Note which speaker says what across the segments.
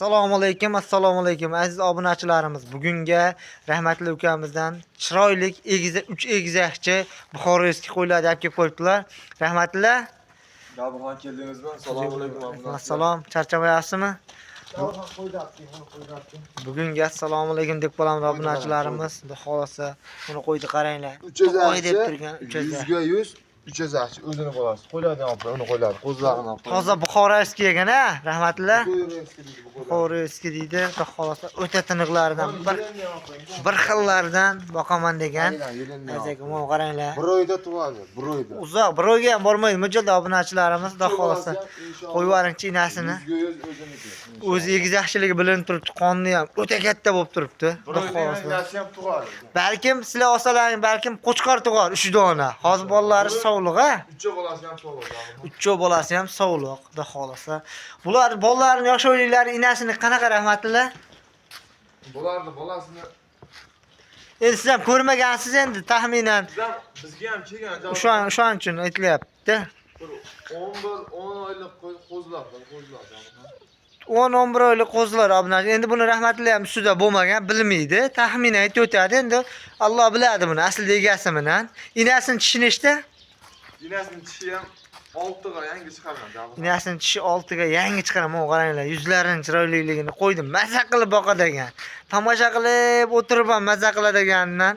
Speaker 1: Assalomu alaykum aziz obunachilarimiz. Bugunga rahmatli ukamizdan chiroyli egiza 3 egizakchi Buxoroskiy qo'ylar deb kelib qo'yibdilar. Rahmatli.
Speaker 2: Davron keldingizmi? Assalomu alaykum obunachilar.
Speaker 1: Assalom, charchamayapsizmi? Bugunga assalomu alaykum deb qolamiz obunachilarimiz. Xudo xolasa buni qo'ydi qaranglar. Qo'y deb turgan 3
Speaker 2: ga 100 300 o'zini qolasiz. Qo'ylardan olib, uni qo'ylar, qo'zlarini olib.
Speaker 1: Toza Buxoroskiy ekan-a, rahmatli. Buxoroskiy deydi. Xudo xolasa o'ta tiniqlaridan bir xillaridan boqaman degan. Aziz qaranglar.
Speaker 2: Bir oyda tug'adi, bir oyda.
Speaker 1: Uzoq bir oyga ham bormaydi. Mijilda obunachilarimiz xudo xolasa qo'yvaring inasini. O'z egizakchiligi bilinib turibdi, qonni ham o'ta katta bo'lib turibdi. Xudo xolasa. Balkim sizlar olsalaring, balkim qo'chqor tug'ar 3 dona. Hozir bolalari sog'liq-a?
Speaker 2: 3 bolasi ham sog'liq.
Speaker 1: 3 bolasi ham sog'liq, xudo xolasa. Bular bolalarini yosh o'yliklari inasini qanaqa rahmatlilar?
Speaker 2: Bularni bolasini
Speaker 1: Endi siz ham ko'rmagansiz endi taxminan.
Speaker 2: Bizga ham kelgan.
Speaker 1: O'shan uchun aytilyapti.
Speaker 2: 10 oylik qo'zlar.
Speaker 1: 10-11 oylik qo'zlar obunachi. Endi buni rahmatli ham ustida bo'lmagan, bilmaydi. Taxminan aytib o'tadi. Endi Alloh biladi buni aslida egasi bilan. Inasini tishi nechta?
Speaker 2: Inasini tishi ham 6 ga yangi chiqargan.
Speaker 1: Inasini tishi 6 ga yangi chiqaram. Mana qaranglar, yuzlarining chiroyliligini qo'ydim. Mazza qilib boqadigan. Tomosha qilib o'tiribman, mazza qiladigandan.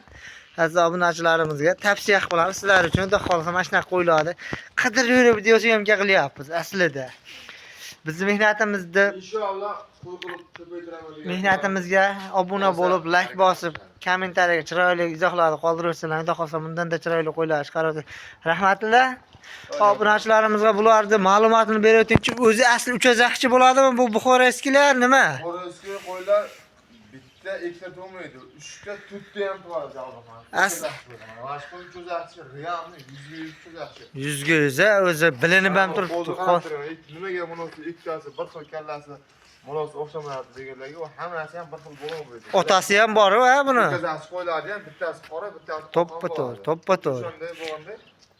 Speaker 1: Aziz obunachilarimizga tavsiya qilamiz sizlar uchun. Xudo xolasa mana shunaqa qo'ylarni qidirib yurib videosyomka qilyapmiz aslida. Bizning mehnatimizda
Speaker 2: Inshaalloh qo'y qilib ko'paytiraman.
Speaker 1: mehnatimizga obuna bo'lib, like bosib, kommentariyaga chiroyli izohlarni qoldirsanlar, xudo xolasa bundan-da chiroyli qo'ylar chiqaradi. Rahmatli. Obunachilarimizga bularni ma'lumotini berib o'tingchi. O'zi asli uchazaqchi bo'ladimi bu Buxoroskilar nima?
Speaker 2: Buxoroskiy qo'ylar bitta ikkita to'maydi. 3 ta 4 ta ham tug'adi javoban. Boshqa uchazaqchi realni 100 uchazaqchi.
Speaker 1: 100 ga 100 o'zi bilinib ham turibdi.
Speaker 2: Nimaga munosib ikkitasi bir xil kallasi munosib o'xshamayapti deganlarga u hammasi ham bir xil bo'laveradi.
Speaker 1: Otasi ham bor-ku buni.
Speaker 2: Uchazaqchi qo'ylardi ham bittasi qora, bittasi
Speaker 1: To'ppa-to'g'ri, to'ppa-to'g'ri.
Speaker 2: Shunday bo'lganda,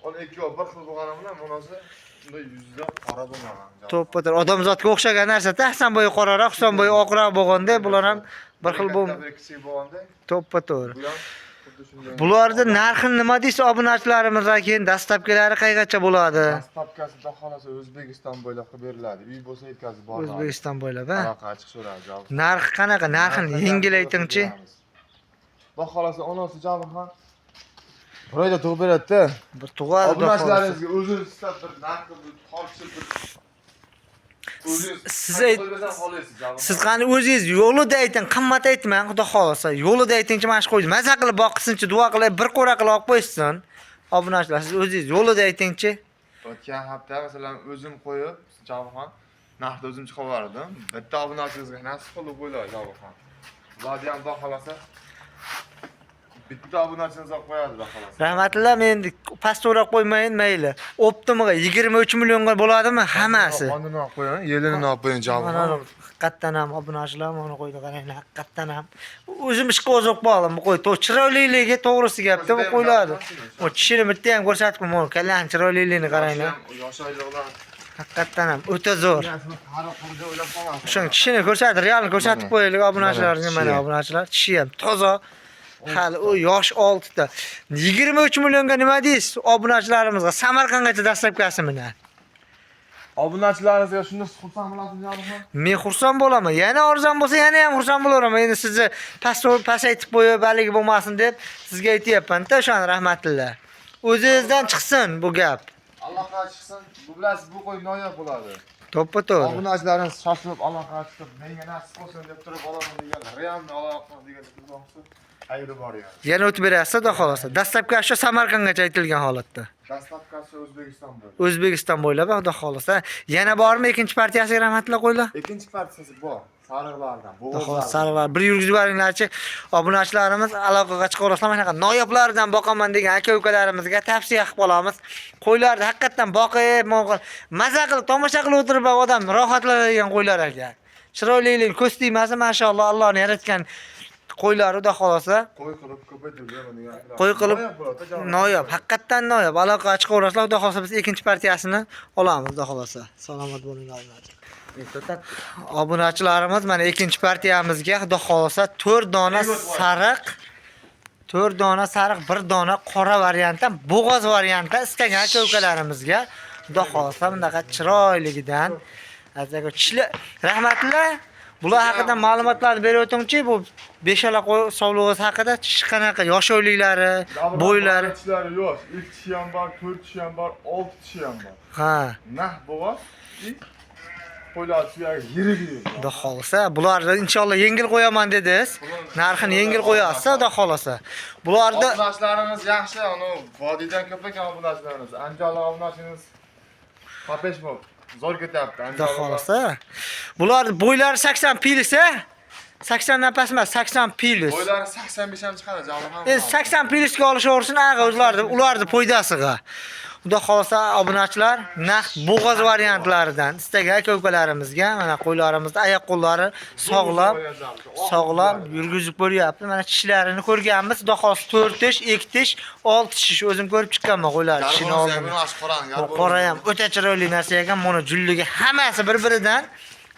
Speaker 2: uni ikkovi bir xil bo'lgani bilan munosib shunday yuzda qora bo'lmagan.
Speaker 1: To'ppa-to'g'ri. Odamzodga o'xshagan narsa-da, Hasanbo'yi qoraroq, Husanbo'yi oqroq bo'lganda, bular ham bir xil
Speaker 2: bo'lganda.
Speaker 1: To'ppa-to'g'ri. Bularda narxi nima deysiz obunachilarimizga keyin dastlabkilari qayergacha bo'ladi?
Speaker 2: Dastlabkasi xudo xolasa O'zbekiston bo'ylab qilib beriladi. Uy bo'lsa yetkazib boradi.
Speaker 1: O'zbekiston bo'ylab, ha?
Speaker 2: Aloqa ochiq so'radi javob.
Speaker 1: Narxi qanaqa? Narxini yengil aytingchi.
Speaker 2: Xudo xolasa onasi javoban bir oyda tug'ib beradi-da.
Speaker 1: Bir tug'adi.
Speaker 2: Obunachilaringizga o'zingiz istab bir narxni bir qolishib bir
Speaker 1: Siz qani o'zingiz yo'lida ayting, qimmat aytmang, xudo xolasa. Yo'lida aytingchi, mana shu qo'ydi. Maza qilib boqsinchi, duo qilib, bir qo'ra qilib olib qo'ysin. Obunachilar, siz o'zingiz yo'lida aytingchi.
Speaker 2: O'tgan hafta masalan o'zim qo'yib, javoban narxni o'zim chiqarib yubordim. Bitta obunachingizga nasib qilib qo'ylar javoban. Ularni ham xudo xolasa bitta obunachingizga qo'yadi xudo xolasa.
Speaker 1: Rahmatlilar, men pastroq qo'ymayin, mayli. Optimiga 23 millionga bo'ladimi hammasi?
Speaker 2: Qonini olib qo'ying, yelini olib qo'ying javoban.
Speaker 1: Haqiqatdan ham obunachilar mana qo'ydi qaranglar, haqiqatdan ham. O'zim ishga o'zib qoldim bu qo'y. Chiroyliligi to'g'risi gapda bu qo'ylardi. O tishini bitta ham ko'rsatib qo'yman, kallan chiroyliligini qaranglar.
Speaker 2: Yosh oyliqlar
Speaker 1: Haqiqatdan ham o'ta zo'r.
Speaker 2: Qari qurda o'ylab qolmasin.
Speaker 1: O'sha tishini ko'rsatib, realni ko'rsatib qo'yaylik obunachilarga, mana obunachilar, tishi ham toza. Hali u yosh 6 ta. 23 millionga nima deysiz obunachilarimizga? Samarqandgacha dastlabkasi bilan.
Speaker 2: Obunachilaringizga shunda xursand bo'lasizmi javoban?
Speaker 1: Men xursand bo'laman. Yana arzon bo'lsa, yana ham xursand bo'laman. Endi sizni past aytib qo'yib, baligi bo'lmasin deb sizga aytayapman-da, o'shani rahmatlilar. O'zingizdan chiqsin bu gap.
Speaker 2: Allohga chiqsin. Bu bilasiz, bu qo'y noyob bo'ladi.
Speaker 1: To'ppa-to'g'ri.
Speaker 2: Obunachilaringiz shoshilib Allohga chiqib, menga nasib bo'lsin deb turib olaman deganlar. Realni aloqa degan bo'lsa, ayri bor yani.
Speaker 1: Yana o'tib berasiz, xudo xolasa. Dastlabki shu Samarqandgacha aytilgan holatda.
Speaker 2: Dastlabkasi O'zbekiston bo'ylab.
Speaker 1: O'zbekiston bo'ylab, xudo xolasa. Yana bormi ikkinchi partiyasiga rahmatli qo'ylar?
Speaker 2: Ikkinchi partiyasi bor. Sariqlardan,
Speaker 1: bo'g'izlar. Sariqlar. Bir yurgizib yuboringlarchi. Obunachilarimiz aloqaga chiqaverasizlar. Mana shunaqa noyoblaridan boqaman degan aka-ukalarimizga tavsiya qilib qolamiz. Qo'ylarni haqiqatan boqib, maza qilib, tomosha qilib o'tirib odam rohatlanadigan qo'ylar ekan. Chiroylilik, ko'stimasi mashalloh Allohning yaratgan qo'ylar xudo xolasa.
Speaker 2: Qo'y qilib ko'paytirgan.
Speaker 1: Qo'y qilib noyob, haqiqatan noyob. Aloqa chiqaverasizlar, xudo xolasa biz ikkinchi partiyasini olamiz, xudo xolasa. Salomat bo'linglar. Obunachilarimiz mana ikkinchi partiyamizga xudo xolasa 4 dona sariq, 4 dona sariq, 1 dona qora variantda, bo'g'oz variantda istagan aka-ukalarimizga xudo xolasa bunaqa chiroyligidan azaga tishli rahmatli. Bular haqida ma'lumotlarni berib o'tingchi, bu beshala qo'y sovlig'i haqida qanaqa yosholiklari, bo'ylari.
Speaker 2: Tishlari yo'q. 2 tishi ham bor, 4 tishi ham bor, 6 tishi ham bor.
Speaker 1: Ha.
Speaker 2: Nah bo'g'oz. Qo'ylar suyagi yirigi.
Speaker 1: Xudo xolasa, bularni inshaalloh yengil qo'yaman dedingiz. Narxini yengil qo'yasiz, xudo xolasa. Bularni
Speaker 2: obunachilarimiz yaxshi, uni vodiydan ko'p ekan obunachilarimiz. Andijonlik obunachimiz papesh bo'lib zo'r ketyapti.
Speaker 1: xudo xolasa. Bular bo'ylari 80 pilisa, 80 dan past emas, 80 pilis.
Speaker 2: Bo'ylari 85 ham chiqadi, javob ham.
Speaker 1: 80 pilisga olishaversin, ag'a ularni foydasiga. Xudo xolasa obunachilar naqd bo'g'oz variantlaridan istagan aka-ukalarimizga mana qo'ylarimizda oyoq-qo'llari sog'lom yurgizib ko'ryapti. Mana tishlarini ko'rganmiz. Xudo xolasa 4 tish, 2 tish, 6 tish o'zim ko'rib chiqqanman qo'ylar tishini oldin. Qora ham o'ta chiroyli narsa ekan. Mana julligi hammasi bir-biridan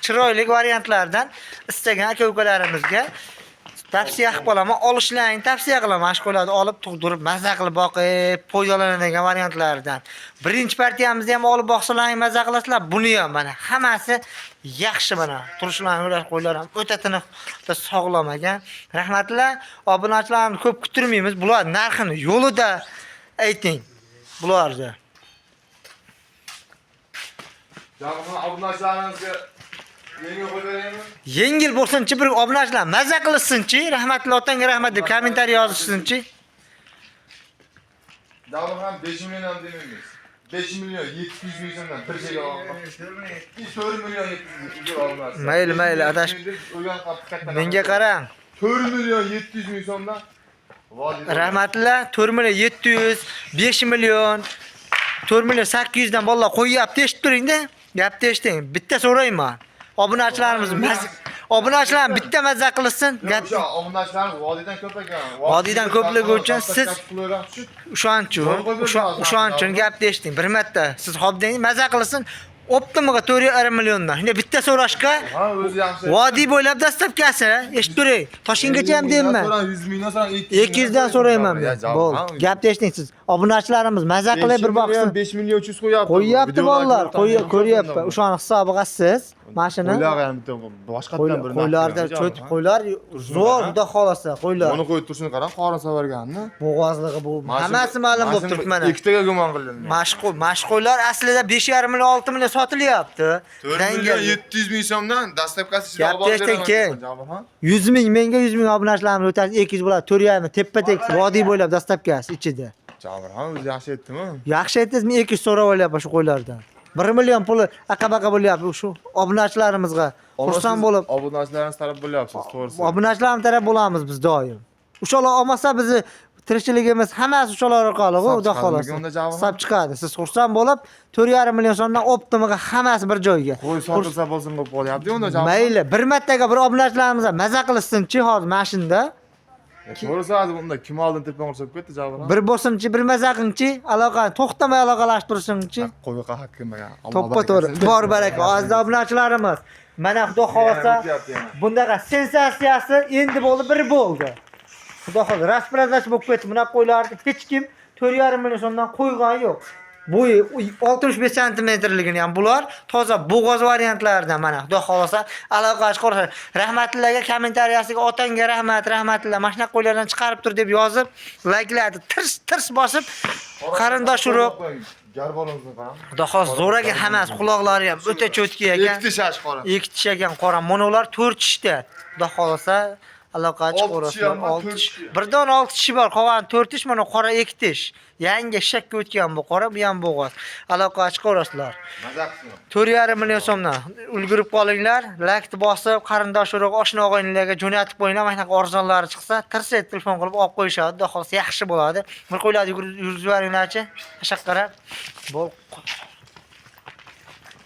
Speaker 1: chiroyli variantlardan istagan aka-ukalarimizga tavsiya qilib qolaman, olishlaring tavsiya qilaman. Mashg'ulotni olib tug'dirib, maza qilib boqib, foydalanadigan variantlardan. Birinchi partiyamizni ham olib boqsalaring maza qilasizlar. Buni ham mana hammasi yaxshi mana. Turishlarini qo'ylar ham o'ta tiniq, sog'lom ekan. Rahmatlar, obunachilarni ko'p kutirmaymiz. Bular narxini yo'lida ayting. Bularni.
Speaker 2: Javob obunachilarimizga yengil qo'yaymi?
Speaker 1: Yengil bo'lsin-chi, bir obunachilar maza qilsin-chi, rahmatli otangga rahmat deb kommentariy yozishsin-chi.
Speaker 2: Javob ham 5 million ham demaymiz. 5 million 700 ming so'mdan bir joyga olmoq. 4 million 700 ming olmoq.
Speaker 1: Mayli, adashib. Menga qarang.
Speaker 2: 4 million 700 ming so'mdan.
Speaker 1: Rahmatlar 4 million 700, 5 million, 4 million 800 dan bolalar qo'yyapti, eshitib turing-da. Gapni eshiting. Bitta so'rayman. Obunachilar bitta mazza qilsin.
Speaker 2: O'sha obunachilarimiz vodiydan ko'p ekan.
Speaker 1: Vodiydan ko'pligi uchun siz o'shanchun gapni eshiting. Bir marta siz hobdingiz mazza qilsin. Optimiga 4,5 milliondan. Shunday bitta so'rashga.
Speaker 2: Ha, o'zi yaxshi.
Speaker 1: Vodiy bo'ylab dastlabkasi, eshitib turing. Toshkentgacha ham deyman.
Speaker 2: 100 mingdan so'rang
Speaker 1: 200 dan so'rayman men. Bo'ldi. Gapni eshiting siz. Obunachilarimiz mazza qilib bir boqsin.
Speaker 2: 5 million 300 qo'yapti.
Speaker 1: Qo'yyapti bolalar, ko'ryapti. O'shani hisobiga siz mashina
Speaker 2: qo'ylar ham bitta boshqatdan bir
Speaker 1: qo'ylarda cho't qo'ylar zo'r, xudo xolasa qo'ylar.
Speaker 2: Buni qo'yib turishini qarang, qorin savarganni.
Speaker 1: Bo'g'ozligi bu. Hammasi ma'lum bo'lib turibdi mana.
Speaker 2: Ikkitaga gumon qildim.
Speaker 1: Mashqo'ylar aslida 5,5 million, 6 million sotilyapti.
Speaker 2: 4 million 700 ming so'mdan dastlabkasi ichida
Speaker 1: olib beraman. 100 ming, menga 100 ming obunachilarimiz o'tadi, 200 bo'ladi, 4,5 tepa-tek vodiy bo'ylab dastlabkasi ichida.
Speaker 2: Jabr ham o'zi yaxshi aytdimi?
Speaker 1: Yaxshi aytdingizmi? 200 so'rab olyapman shu qo'ylardan. 1 million puli aqabaqa bo'lyapti shu obunachilarimizga. Xursand bo'lib,
Speaker 2: obunachilarimiz taraf bo'lyapsiz, to'g'risi.
Speaker 1: Obunachilarimiz taraf bo'lamiz biz doim. O'shalar olmasa bizni tirikchiligimiz hammasi o'shalar orqali, xudo xolasa. Hisob chiqadi. Siz xursand bo'lib, 4,5 million so'mdan optimiga hammasi bir joyga.
Speaker 2: Qo'y sotilsa bo'lsin deb qo'yapti unda javob.
Speaker 1: Mayli, bir martaga bir obunachilarimizga maza qilsin-chi hozir mashinada.
Speaker 2: To'g'risi bunda kim oldin telefon qilib ketdi javob.
Speaker 1: Bir bo'lsin-chi, bir maza qilingchi, aloqani to'xtamay aloqalashtirsin-chi.
Speaker 2: Qo'yga haqqim ekan.
Speaker 1: To'ppa to'g'ri. Bor baraka, aziz obunachilarimiz. Mana xudo xolasa bundaqa sensatsiyasi endi bo'ldi, bir bo'ldi. Xudo xolasa raspradash bo'lib ketdi. Buna qo'ylarni hech kim 4,5 million so'mdan qo'ygan yo'q. Bo'yi 65 santimetrligini ham bular toza bo'g'oz variantlaridan mana xudo xolasa aloqaga qo'rsa. Rahmatlilarga kommentariyasiga otangga rahmat, rahmatlilar mashina qo'ylardan chiqarib tur deb yozib, layklarni tirs bosib, qarindosh urug'
Speaker 2: Garbolimizni qarang.
Speaker 1: Xudo xolasa zo'raga hammasi quloqlari ham o'ta cho'tki ekan.
Speaker 2: 2 tish ash qora.
Speaker 1: 2 tish ekan qora. Monolar 4 tishda. Xudo xolasa aloqachi qo'raslar 6 tish. Birdan 6 tishi bor, qolgan 4 tish, mana qora 2 tish. Yangi shakka o'tgan bu qora, bu ham bo'g'oz. Aloqachi qo'raslar.
Speaker 2: Maza qilsin.
Speaker 1: 4,5 million so'mdan ulgurib qolinglar. Laykni bosib, qarindosh urug' oshna og'aynilarga jo'natib qo'yinglar. Mana shunaqa arzonlari chiqsa, tirsa telefon qilib olib qo'yishadi. Xudo xolasa yaxshi bo'ladi. Bir qo'ylarni yurgizib yuboringlarchi. Tashaq qarab. Bo'l.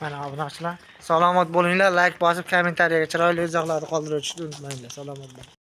Speaker 1: Mana obunachilar, salomat bo'linglar. Layk bosib, kommentariyaga chiroyli izohlarni qoldirishni unutmanglar. Salomat bo'ling.